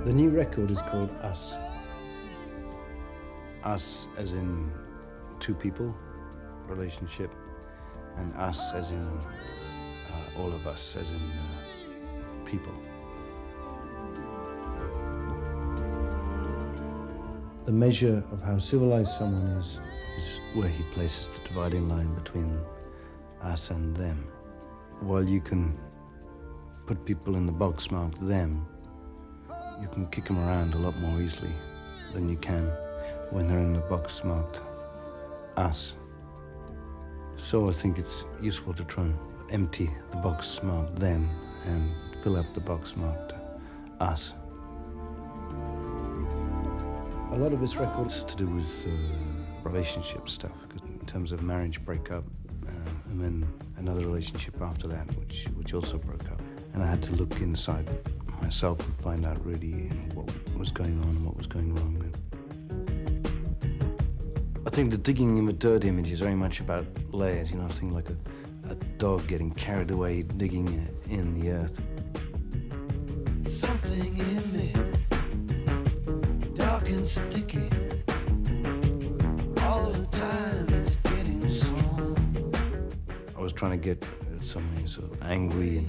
The new record is called Us. Us as in two people, relationship, and us as in all of us, as in people. The measure of how civilized someone is where he places the dividing line between us and them. While you can put people in the box marked them, you can kick them around a lot more easily than you can when they're in the box marked us. So I think it's useful to try and empty the box marked them and fill up the box marked us. A lot of this record is to do with relationship stuff, in terms of marriage breakup, and then another relationship after that, which also broke up. And I had to look inside myself and find out really what was going on and what was going wrong. I think the digging in the dirt image is very much about layers, you know, something like a dog getting carried away digging in the earth. Something in me, dark and sticky, all the time it's getting strong. I was trying to get something sort of angry and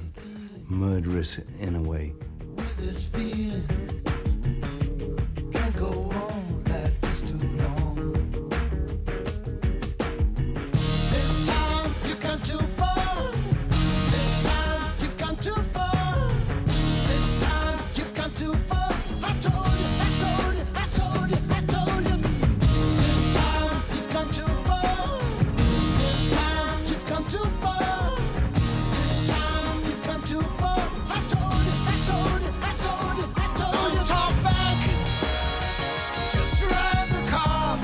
murderous in a way. With this feeling, can't go on like this too long. This time you've gone too far. This time you've gone too far. This time you've gone too far. I told you, I told you, I told you, I told you. This time you've gone too far. This time you've gone too far. This time you've gone too far. I told you, I told you, I told you, I told you. Don't talk back. Just drive the car.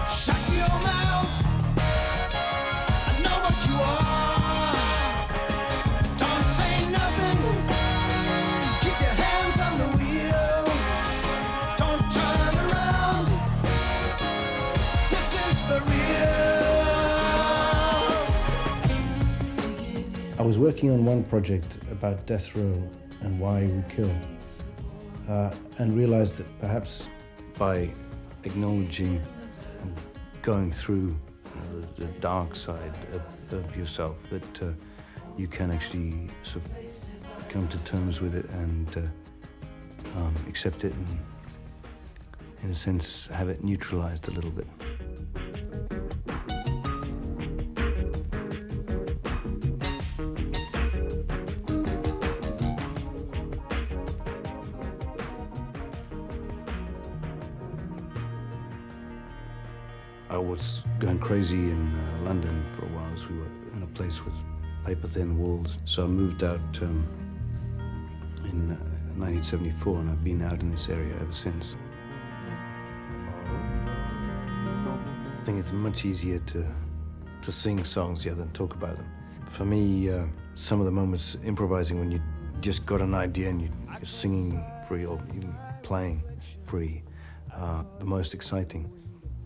Shut your mouth. I know what you are. Don't say nothing. Keep your hands on the wheel. Don't turn around. This is for real. I was working on one project about death row and why we kill, and realized that perhaps by acknowledging and going through the dark side of yourself, that you can actually sort of come to terms with it and accept it and, in a sense, have it neutralized a little bit. I was going crazy in London for a while, as we were in a place with paper-thin walls. So I moved out in 1974, and I've been out in this area ever since. I think it's much easier to sing songs than talk about them. For me, some of the moments improvising when you just got an idea and you're singing free or even playing free, the most exciting.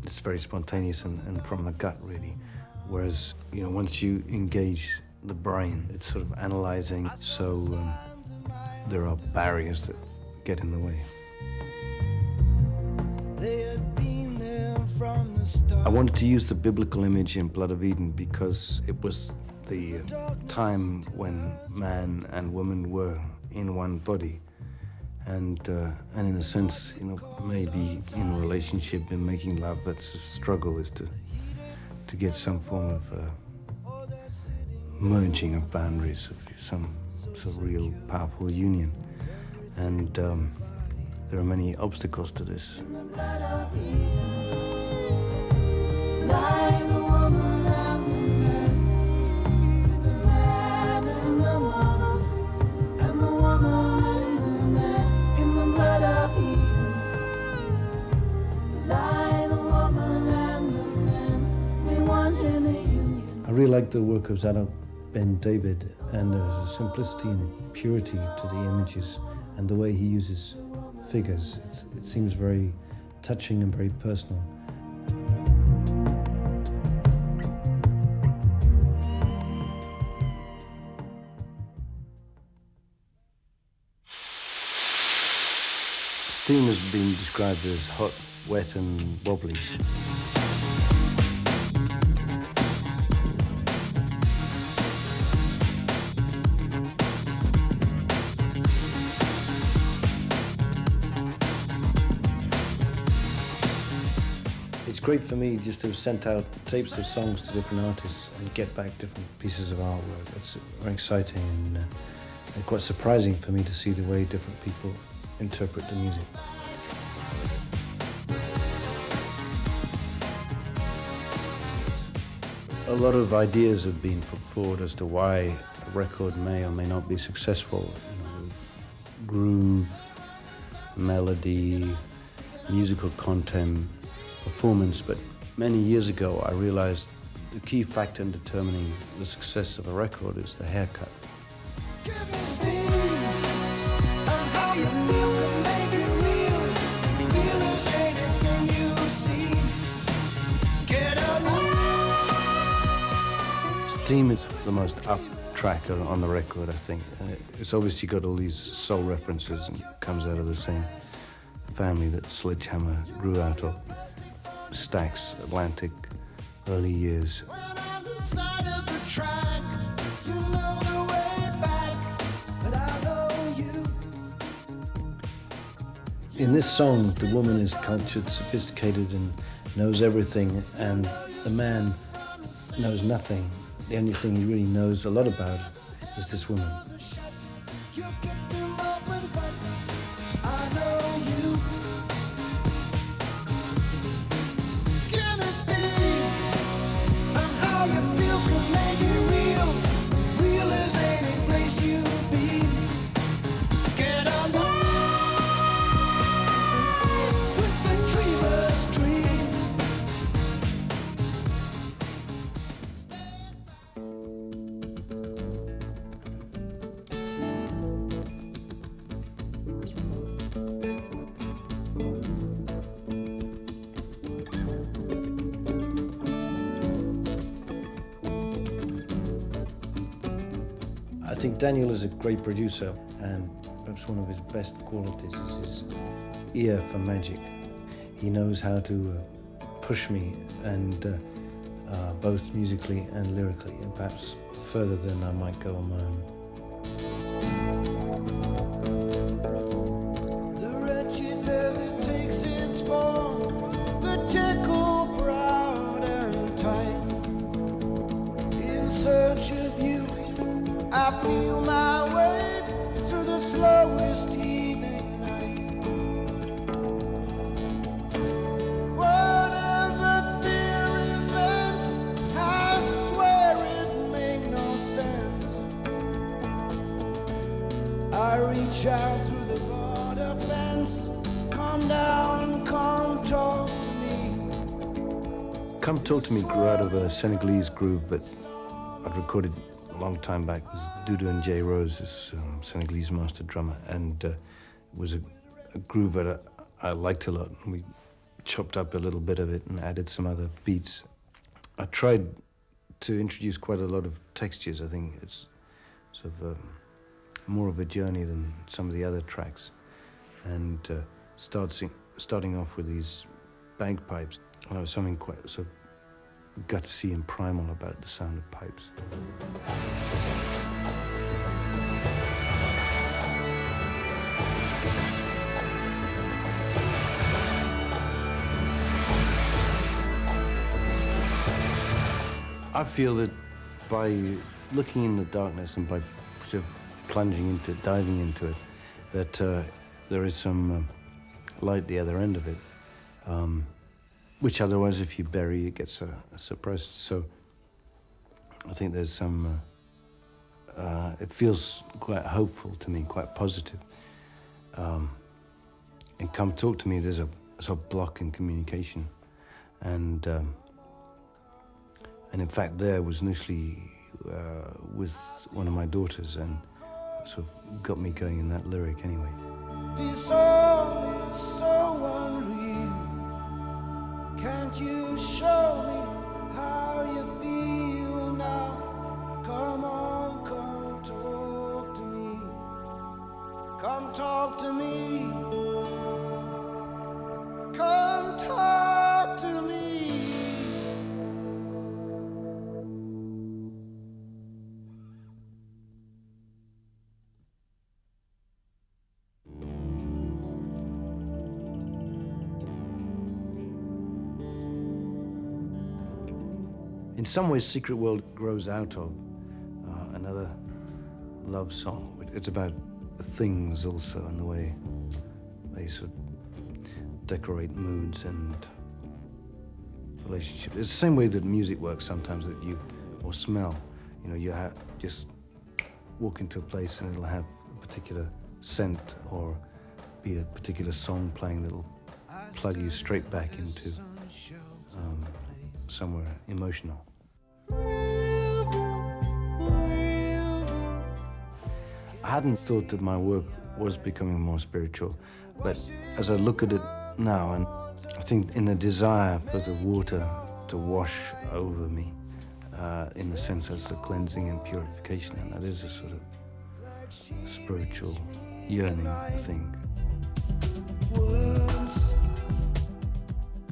It's very spontaneous and from the gut, really. Whereas, you know, once you engage the brain, it's sort of analyzing, so there are barriers that get in the way. They had been there from the start. I wanted to use the biblical image in Blood of Eden because it was the time when man and woman were in one body. And in a sense, you know, maybe in a relationship, in making love, that's a struggle, is to get some form of merging of boundaries, of some sort of real powerful union. And there are many obstacles to this. I really like the work of Zadok Ben David, and there's a simplicity and purity to the images and the way he uses figures. It seems very touching and very personal. Steam has been described as hot, wet and wobbly. It's great for me just to have sent out tapes of songs to different artists and get back different pieces of artwork. It's very exciting and quite surprising for me to see the way different people interpret the music. A lot of ideas have been put forward as to why a record may or may not be successful. Groove, melody, musical content, performance, but many years ago I realized the key factor in determining the success of a record is the haircut. Give me steam, and how you feel can make it real. Real as anything you see. Get along. Steam is the most up track on the record, I think. It's obviously got all these soul references and comes out of the same family that Sledgehammer grew out of. Stax, Atlantic, early years. When on the side of the track, you know the way back, but I know you. In this song, the woman is cultured, sophisticated, and knows everything, and the man knows nothing. The only thing he really knows a lot about is this woman. You get them open, but I know you. Give me steam, and how you feel can make it real. Real as any place you've been. Get along with the dreamer's dream. I think Daniel is a great producer, and perhaps one of his best qualities is his ear for magic. He knows how to push me, and both musically and lyrically, and perhaps further than I might go on my own. The wretched desert takes its form, the jackal proud and tight. In search of you, I feel my way through the slowest heaving night. Whatever fear immense, I swear it make no sense. I reach out through the border fence. Come down, come talk to me. Come Talk to Me grew out of a Senegalese groove that I'd recorded a long time back with Doudou and Jay Rose, this Senegalese master drummer, and it was a groove that I liked a lot. And we chopped up a little bit of it and added some other beats. I tried to introduce quite a lot of textures. I think it's sort of more of a journey than some of the other tracks. And starting off with these bagpipes, there was something quite sort of gutsy and primal about the sound of pipes. I feel that by looking in the darkness and by sort of plunging into it, diving into it, that there is some light at the other end of it, which otherwise, if you bury, it gets suppressed. So I think there's some, it feels quite hopeful to me, quite positive. And Come Talk to Me, there's a sort of block in communication. And in fact, there was initially with one of my daughters, and sort of got me going in that lyric anyway. This song is so unreal. Can't you show me how you feel now? Come on, come talk to me. Come talk to me. In some ways, Secret World grows out of another love song. It's about things also, and the way they sort of decorate moods and relationships. It's the same way that music works sometimes, that you, or smell. You know, you just walk into a place and it'll have a particular scent or be a particular song playing that'll plug you straight back into somewhere emotional. I hadn't thought that my work was becoming more spiritual, but as I look at it now, and I think in a desire for the water to wash over me, in a sense as the cleansing and purification, and that is a sort of spiritual yearning, I think.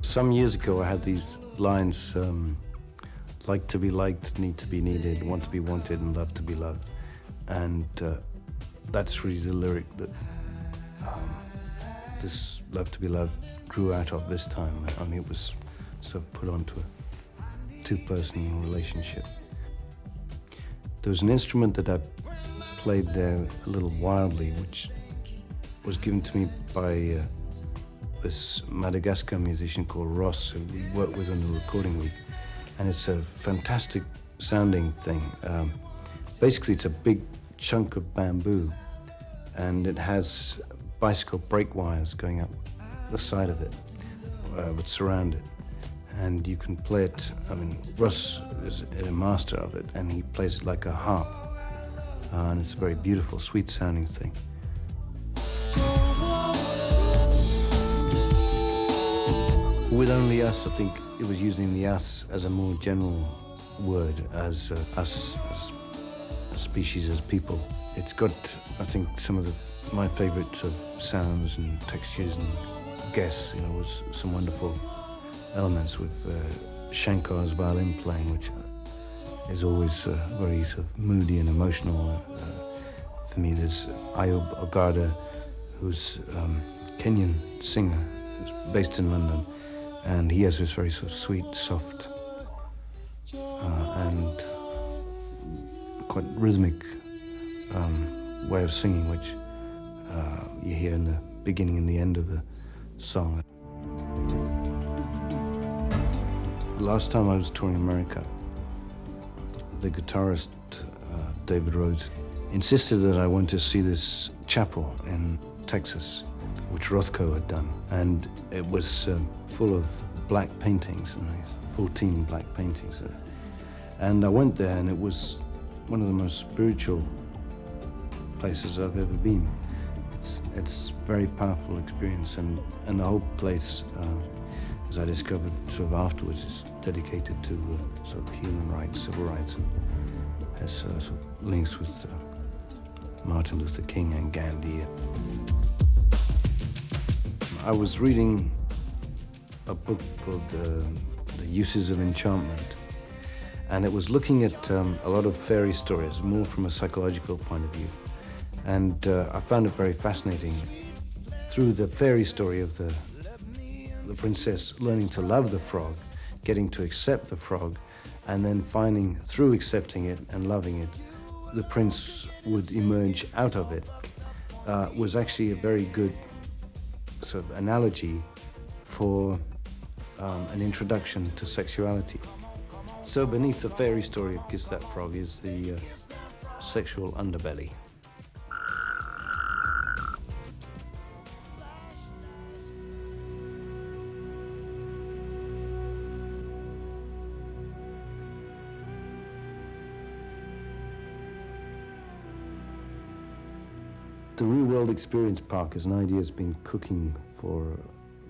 Some years ago I had these lines, like to be liked, need to be needed, want to be wanted, and love to be loved. And that's really the lyric that this love to be loved grew out of this time. I mean, it was sort of put onto a two-person relationship. There was an instrument that I played there a little wildly, which was given to me by this Madagascar musician called Ross, who we worked with on the recording week. And it's a fantastic sounding thing. Basically, it's a big chunk of bamboo, and it has bicycle brake wires going up the side of it, which surround it. And you can play it, I mean, Russ is a master of it, and he plays it like a harp. And it's a very beautiful, sweet sounding thing. With Only Us, I think it was using the us as a more general word, as us as a species, as people. It's got, I think, some of my favorites of sounds and textures and guess, you know, was some wonderful elements with Shankar's violin playing, which is always very sort of moody and emotional. For me, there's Ayub Ogada, who's a Kenyan singer, who's based in London, and he has this very sort of sweet, soft, and quite rhythmic way of singing, which you hear in the beginning and the end of the song. Last time I was touring America, the guitarist David Rhodes insisted that I went to see this chapel in Texas, which Rothko had done, and it was full of black paintings, and 14 black paintings there. And I went there, and it was one of the most spiritual places I've ever been. It's a very powerful experience, and the whole place, as I discovered sort of afterwards, is dedicated to sort of human rights, civil rights, and has sort of links with Martin Luther King and Gandhi. I was reading a book called The Uses of Enchantment, and it was looking at a lot of fairy stories, more from a psychological point of view. And I found it very fascinating. Through the fairy story of the princess learning to love the frog, getting to accept the frog, and then finding, through accepting it and loving it, the prince would emerge out of it, was actually a very good sort of analogy for an introduction to sexuality. So beneath the fairy story of Kiss That Frog is the sexual underbelly. The Real World Experience Park is an idea that's been cooking for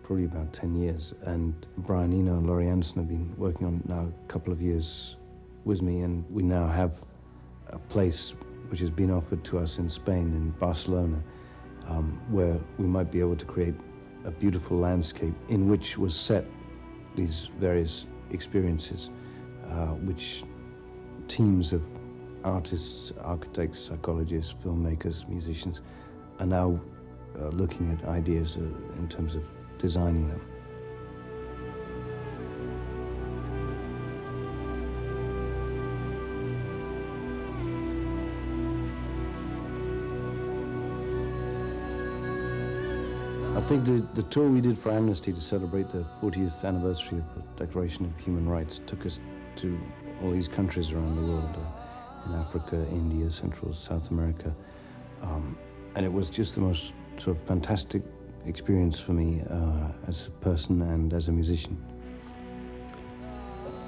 probably about 10 years, and Brian Eno and Laurie Anderson have been working on it now a couple of years with me, and we now have a place which has been offered to us in Spain, in Barcelona, where we might be able to create a beautiful landscape in which was set these various experiences, which teams of artists, architects, psychologists, filmmakers, musicians are now looking at ideas in terms of designing them. I think the tour we did for Amnesty to celebrate the 40th anniversary of the Declaration of Human Rights took us to all these countries around the world, in Africa, India, Central, South America. And it was just the most sort of fantastic experience for me as a person and as a musician.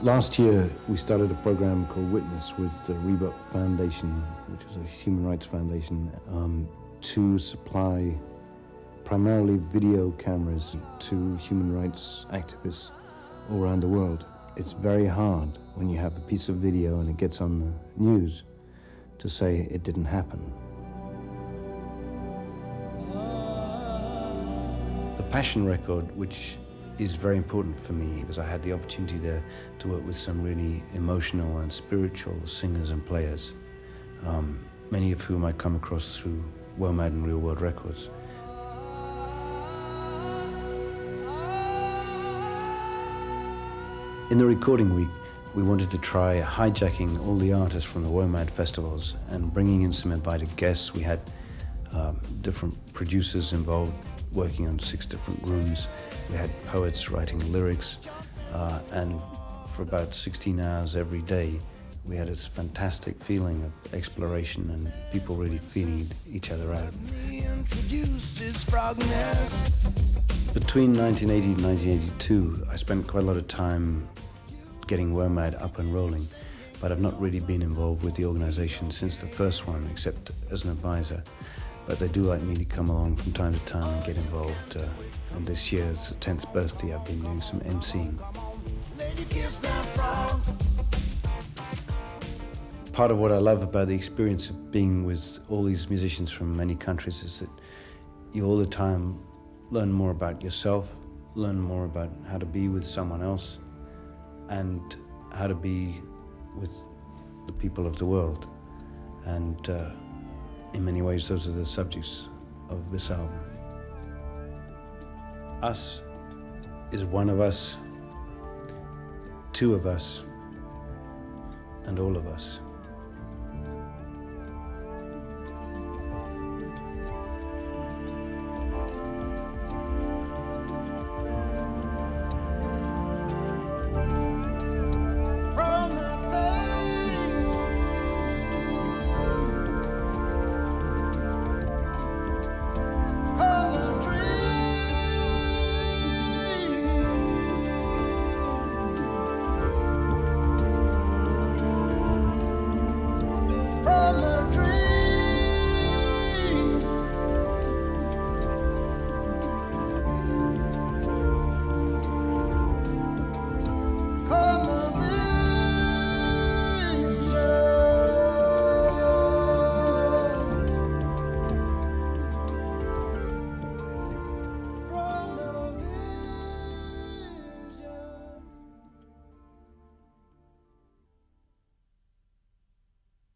Last year, we started a program called Witness with the Reebok Foundation, which is a human rights foundation, to supply primarily video cameras to human rights activists all around the world. It's very hard when you have a piece of video and it gets on the news to say it didn't happen. The Passion record, which is very important for me because I had the opportunity there to work with some really emotional and spiritual singers and players, many of whom I come across through WOMAD and Real World Records. In the recording week, we wanted to try hijacking all the artists from the WOMAD festivals and bringing in some invited guests. We had different producers involved, working on 6 different rooms. We had poets writing lyrics, and for about 16 hours every day, we had this fantastic feeling of exploration and people really feeling each other out. Between 1980 and 1982, I spent quite a lot of time getting WOMAD up and rolling, but I've not really been involved with the organization since the first one, except as an advisor. But they do like me to come along from time to time and get involved. And this year, it's the 10th birthday, I've been doing some emceeing. Part of what I love about the experience of being with all these musicians from many countries is that you all the time learn more about yourself, learn more about how to be with someone else, and how to be with the people of the world. And in many ways, those are the subjects of this album. Us is one of us, two of us, and all of us.